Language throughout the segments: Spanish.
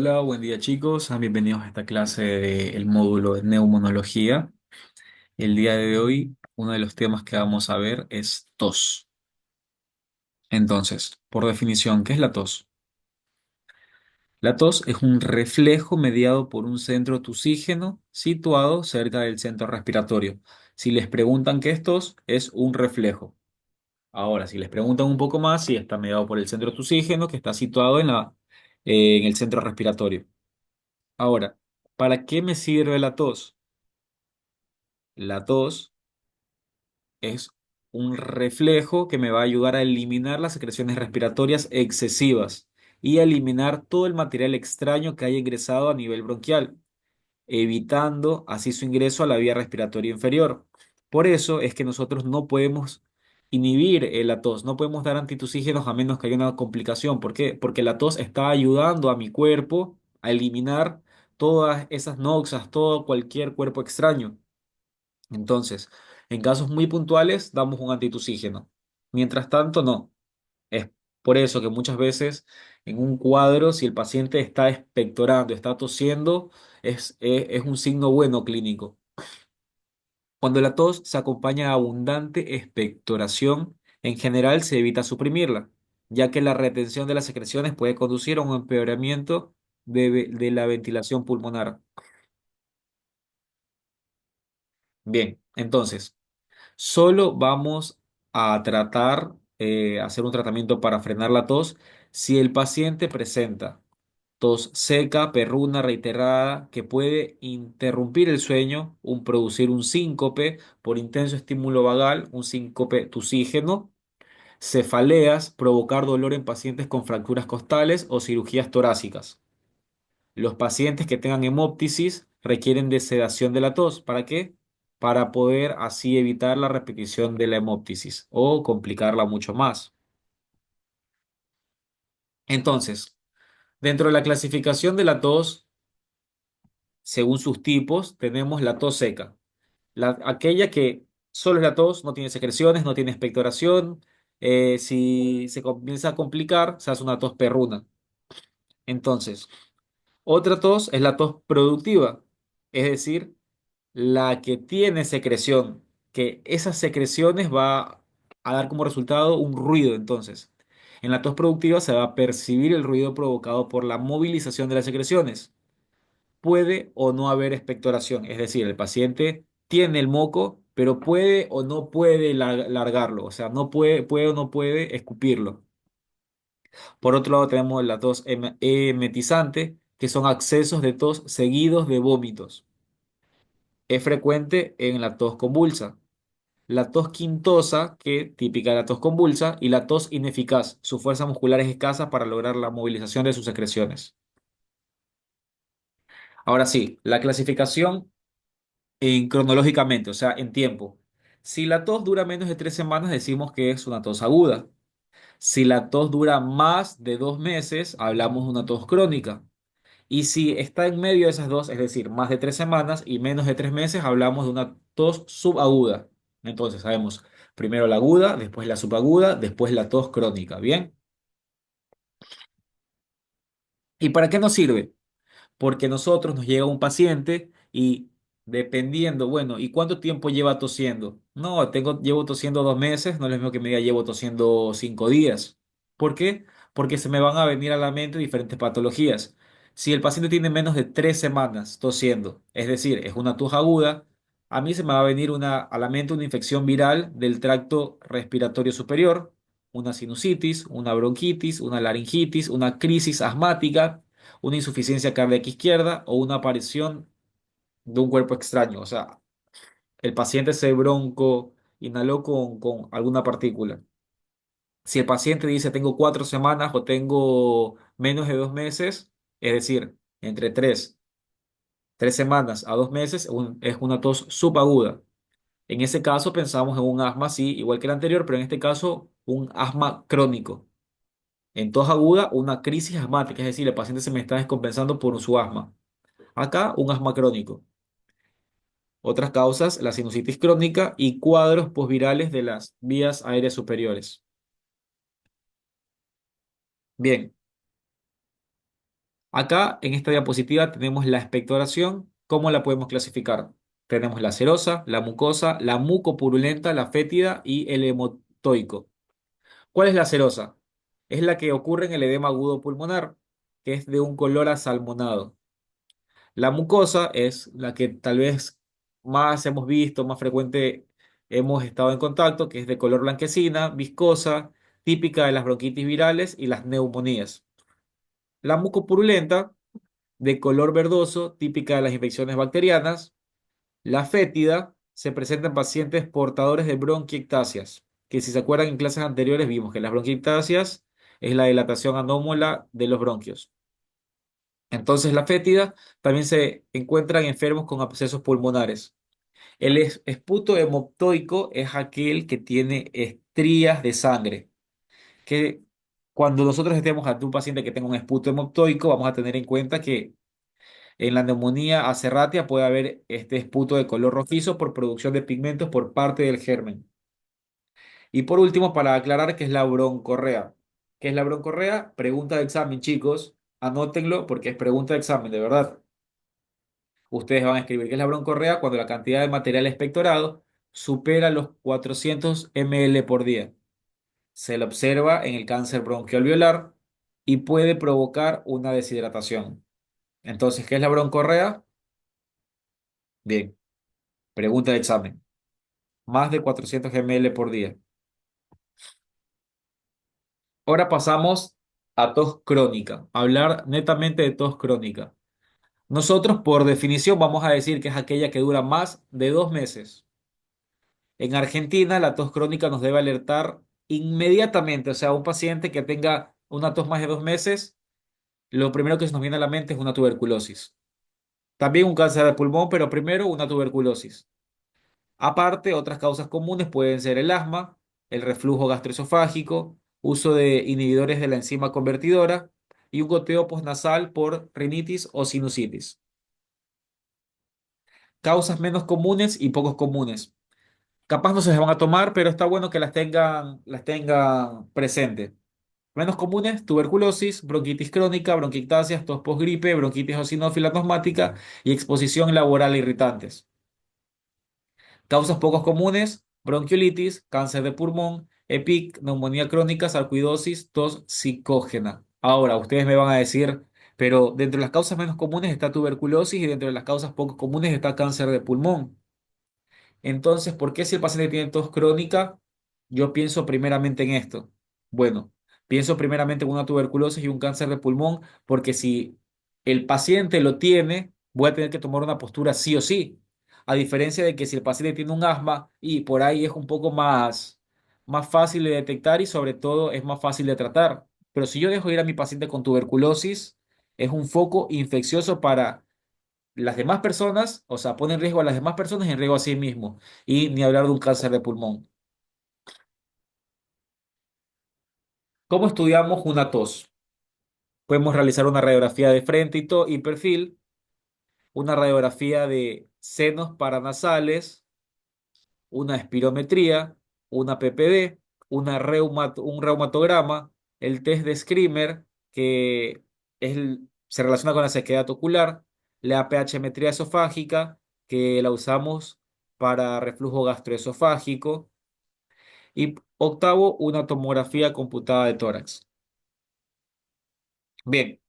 Hola, buen día chicos, bienvenidos a esta clase del módulo de neumonología. El día de hoy, uno de los temas que vamos a ver es tos. Entonces, por definición, ¿qué es la tos? La tos es un reflejo mediado por un centro tusígeno situado cerca del centro respiratorio. Si les preguntan qué es tos, es un reflejo. Ahora, si les preguntan un poco más, sí está mediado por el centro tusígeno que está situado en el centro respiratorio. Ahora, ¿para qué me sirve la tos? La tos es un reflejo que me va a ayudar a eliminar las secreciones respiratorias excesivas y a eliminar todo el material extraño que haya ingresado a nivel bronquial, evitando así su ingreso a la vía respiratoria inferior. Por eso es que nosotros no podemos inhibir la tos, no podemos dar antitusígenos a menos que haya una complicación. ¿Por qué? Porque la tos está ayudando a mi cuerpo a eliminar todas esas noxas, todo cualquier cuerpo extraño. Entonces, en casos muy puntuales, damos un antitusígeno. Mientras tanto, no. Es por eso que muchas veces en un cuadro, si el paciente está expectorando, está tosiendo, es un signo bueno clínico. Cuando la tos se acompaña de abundante expectoración, en general se evita suprimirla, ya que la retención de las secreciones puede conducir a un empeoramiento de la ventilación pulmonar. Bien, entonces. Solo vamos a tratar, hacer un tratamiento para frenar la tos si el paciente presenta tos seca, perruna, reiterada, que puede interrumpir el sueño, producir un síncope por intenso estímulo vagal, un síncope tusígeno, cefaleas, provocar dolor en pacientes con fracturas costales o cirugías torácicas. Los pacientes que tengan hemóptisis requieren de sedación de la tos. ¿Para qué? Para poder así evitar la repetición de la hemóptisis o complicarla mucho más. Entonces, dentro de la clasificación de la tos, según sus tipos, tenemos la tos seca. Aquella que solo es la tos, no tiene secreciones, no tiene expectoración. Si se comienza a complicar, se hace una tos perruna. Entonces, otra tos es la tos productiva, es decir, la que tiene secreción, que esas secreciones va a dar como resultado un ruido. Entonces, en la tos productiva se va a percibir el ruido provocado por la movilización de las secreciones. Puede o no haber expectoración, es decir, el paciente tiene el moco, pero puede o no puede largarlo, o sea, no puede o no puede escupirlo. Por otro lado, tenemos la tos emetizante, que son accesos de tos seguidos de vómitos. Es frecuente en la tos convulsa. La tos quintosa, que típica de la tos convulsa, y la tos ineficaz. Su fuerza muscular es escasa para lograr la movilización de sus secreciones. Ahora sí, la clasificación cronológicamente, o sea, en tiempo. Si la tos dura menos de 3 semanas, decimos que es una tos aguda. Si la tos dura más de 2 meses, hablamos de una tos crónica. Y si está en medio de esas dos, es decir, más de 3 semanas y menos de 3 meses, hablamos de una tos subaguda. Entonces, sabemos primero la aguda, después la subaguda, después la tos crónica. ¿Bien? ¿Y para qué nos sirve? Porque nosotros nos llega un paciente y dependiendo, bueno, ¿y cuánto tiempo lleva tosiendo? No, llevo tosiendo 2 meses, no es lo mismo que me diga llevo tosiendo 5 días. ¿Por qué? Porque se me van a venir a la mente diferentes patologías. Si el paciente tiene menos de 3 semanas tosiendo, es decir, es una tos aguda, a mí se me va a venir a la mente una infección viral del tracto respiratorio superior, una sinusitis, una bronquitis, una laringitis, una crisis asmática, una insuficiencia cardíaca izquierda o una aparición de un cuerpo extraño. O sea, el paciente se bronco, inhaló con alguna partícula. Si el paciente dice tengo 4 semanas o tengo menos de 2 meses, es decir, entre 3 semanas a 2 meses, es una tos subaguda. En ese caso pensamos en un asma, sí, igual que el anterior, pero en este caso un asma crónico. En tos aguda, una crisis asmática, es decir, el paciente se me está descompensando por su asma. Acá, un asma crónico. Otras causas, la sinusitis crónica y cuadros posvirales de las vías aéreas superiores. Bien, Acá en esta diapositiva tenemos la expectoración. ¿Cómo la podemos clasificar? Tenemos la serosa, la mucosa, la mucopurulenta, la fétida y el hemotoico. ¿Cuál es la serosa? Es la que ocurre en el edema agudo pulmonar, que es de un color asalmonado. La mucosa es la que tal vez más hemos visto, más frecuente hemos estado en contacto, que es de color blanquecina, viscosa, típica de las bronquitis virales y las neumonías. La mucopurulenta, de color verdoso, típica de las infecciones bacterianas. La fétida se presenta en pacientes portadores de bronquiectasias, que si se acuerdan en clases anteriores vimos que las bronquiectasias es la dilatación anómala de los bronquios. Entonces la fétida también se encuentra en enfermos con abscesos pulmonares. El esputo hemoptoico es aquel que tiene estrías de sangre, que cuando nosotros estemos ante un paciente que tenga un esputo hemoptoico, vamos a tener en cuenta que en la neumonía acerratia puede haber este esputo de color rojizo por producción de pigmentos por parte del germen. Y por último, para aclarar qué es la broncorrea. ¿Qué es la broncorrea? Pregunta de examen, chicos. Anótenlo porque es pregunta de examen, de verdad. Ustedes van a escribir qué es la broncorrea cuando la cantidad de material expectorado supera los 400 ml por día. Se lo observa en el cáncer bronquialveolar y puede provocar una deshidratación. Entonces, ¿qué es la broncorrea? Bien, pregunta de examen. Más de 400 ml por día. Ahora pasamos a tos crónica, hablar netamente de tos crónica. Nosotros, por definición, vamos a decir que es aquella que dura más de 2 meses. En Argentina, la tos crónica nos debe alertar inmediatamente, o sea, un paciente que tenga una tos más de 2 meses, lo primero que se nos viene a la mente es una tuberculosis. También un cáncer de pulmón, pero primero una tuberculosis. Aparte, otras causas comunes pueden ser el asma, el reflujo gastroesofágico, uso de inhibidores de la enzima convertidora y un goteo postnasal por rinitis o sinusitis. Causas menos comunes y pocos comunes. Capaz no se las van a tomar, pero está bueno que las tengan presente. Menos comunes, tuberculosis, bronquitis crónica, bronquiectasias, tos posgripe, bronquitis eosinófila asmática y exposición laboral a irritantes. Causas pocos comunes, bronquiolitis, cáncer de pulmón, EPIC, neumonía crónica, sarcoidosis, tos psicógena. Ahora, ustedes me van a decir, pero dentro de las causas menos comunes está tuberculosis y dentro de las causas poco comunes está cáncer de pulmón. Entonces, ¿por qué si el paciente tiene tos crónica, yo pienso primeramente en esto? Bueno, pienso primeramente en una tuberculosis y un cáncer de pulmón, porque si el paciente lo tiene, voy a tener que tomar una postura sí o sí. A diferencia de que si el paciente tiene un asma y por ahí es un poco más fácil de detectar y sobre todo es más fácil de tratar. Pero si yo dejo ir a mi paciente con tuberculosis, es un foco infeccioso para las demás personas, o sea, pone en riesgo a las demás personas y en riesgo a sí mismo. Y ni hablar de un cáncer de pulmón. ¿Cómo estudiamos una tos? Podemos realizar una radiografía de frente y perfil, una radiografía de senos paranasales, una espirometría, una PPD, un reumatograma, el test de Scrimer, que se relaciona con la sequedad ocular, la pH-metría esofágica, que la usamos para reflujo gastroesofágico, y octavo, una tomografía computada de tórax. Bien,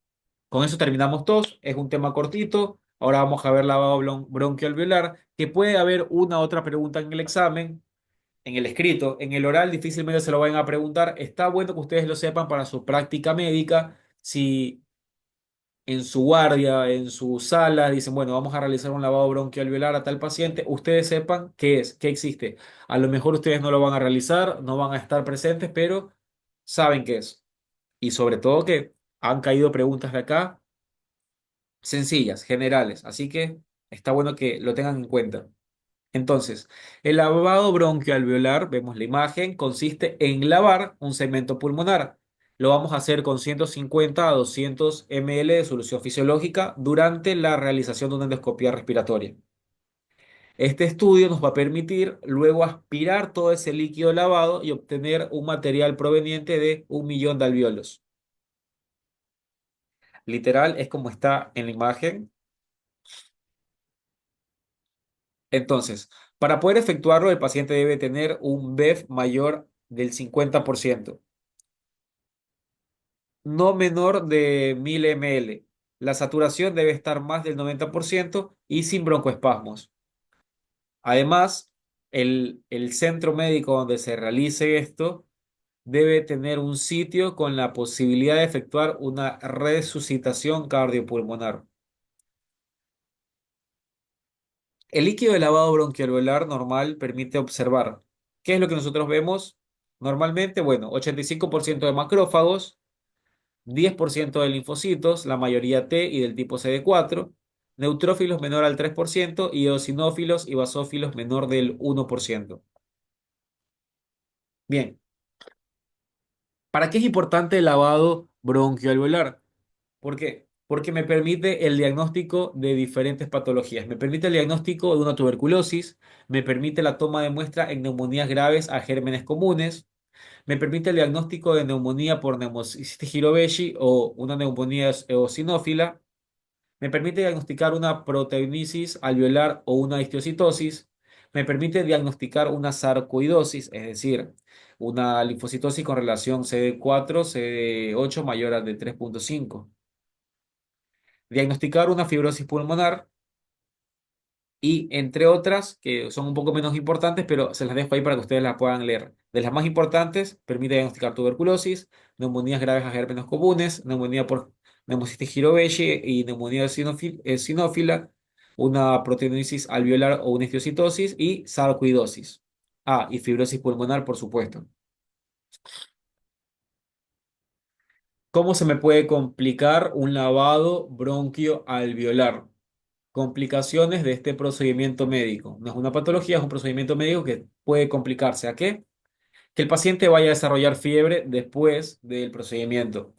con eso terminamos todos. Es un tema cortito. Ahora vamos a ver lavado bronquialveolar, que puede haber una otra pregunta en el examen, en el escrito, en el oral difícilmente se lo vayan a preguntar. Está bueno que ustedes lo sepan para su práctica médica. Si en su guardia, en su sala, dicen, bueno, vamos a realizar un lavado bronquialveolar a tal paciente, ustedes sepan qué es, qué existe. A lo mejor ustedes no lo van a realizar, no van a estar presentes, pero saben qué es. Y sobre todo que han caído preguntas de acá sencillas, generales. Así que está bueno que lo tengan en cuenta. Entonces, el lavado bronquialveolar, vemos la imagen, consiste en lavar un segmento pulmonar. Lo vamos a hacer con 150 a 200 ml de solución fisiológica durante la realización de una endoscopia respiratoria. Este estudio nos va a permitir luego aspirar todo ese líquido lavado y obtener un material proveniente de 1 millón de alvéolos. Literal, es como está en la imagen. Entonces, para poder efectuarlo, el paciente debe tener un BEF mayor del 50%, no menor de 1000 ml. La saturación debe estar más del 90% y sin broncoespasmos. Además, el centro médico donde se realice esto debe tener un sitio con la posibilidad de efectuar una resucitación cardiopulmonar. El líquido de lavado bronquialveolar normal permite observar. ¿Qué es lo que nosotros vemos? Normalmente, bueno, 85% de macrófagos, 10% de linfocitos, la mayoría T y del tipo CD4, neutrófilos menor al 3% y eosinófilos y basófilos menor del 1%. Bien, ¿para qué es importante el lavado bronquialveolar? ¿Por qué? Porque me permite el diagnóstico de diferentes patologías. Me permite el diagnóstico de una tuberculosis, me permite la toma de muestra en neumonías graves a gérmenes comunes, me permite el diagnóstico de neumonía por Pneumocystis jirovecii o una neumonía eosinófila, me permite diagnosticar una proteinitis alveolar o una histiocytosis, me permite diagnosticar una sarcoidosis, es decir, una linfocitosis con relación CD4, CD8 mayor a de 3,5. Diagnosticar una fibrosis pulmonar y entre otras que son un poco menos importantes, pero se las dejo ahí para que ustedes las puedan leer. De las más importantes, permite diagnosticar tuberculosis, neumonías graves a gérmenes comunes, neumonía por Pneumocystis jirovecii y neumonía eosinófila, una proteinosis alveolar o una histiocytosis y sarcoidosis. Ah, y fibrosis pulmonar, por supuesto. ¿Cómo se me puede complicar un lavado bronquioalveolar? Complicaciones de este procedimiento médico. No es una patología, es un procedimiento médico que puede complicarse. ¿A qué? Que el paciente vaya a desarrollar fiebre después del procedimiento.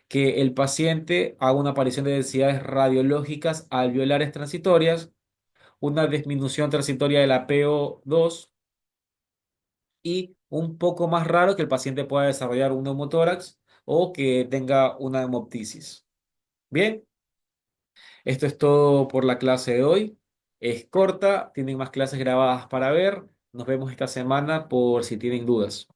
Que el paciente haga una aparición de densidades radiológicas alveolares transitorias, una disminución transitoria de la PO2 y un poco más raro que el paciente pueda desarrollar un neumotórax o que tenga una hemoptisis. Bien. Esto es todo por la clase de hoy. Es corta, tienen más clases grabadas para ver. Nos vemos esta semana por si tienen dudas.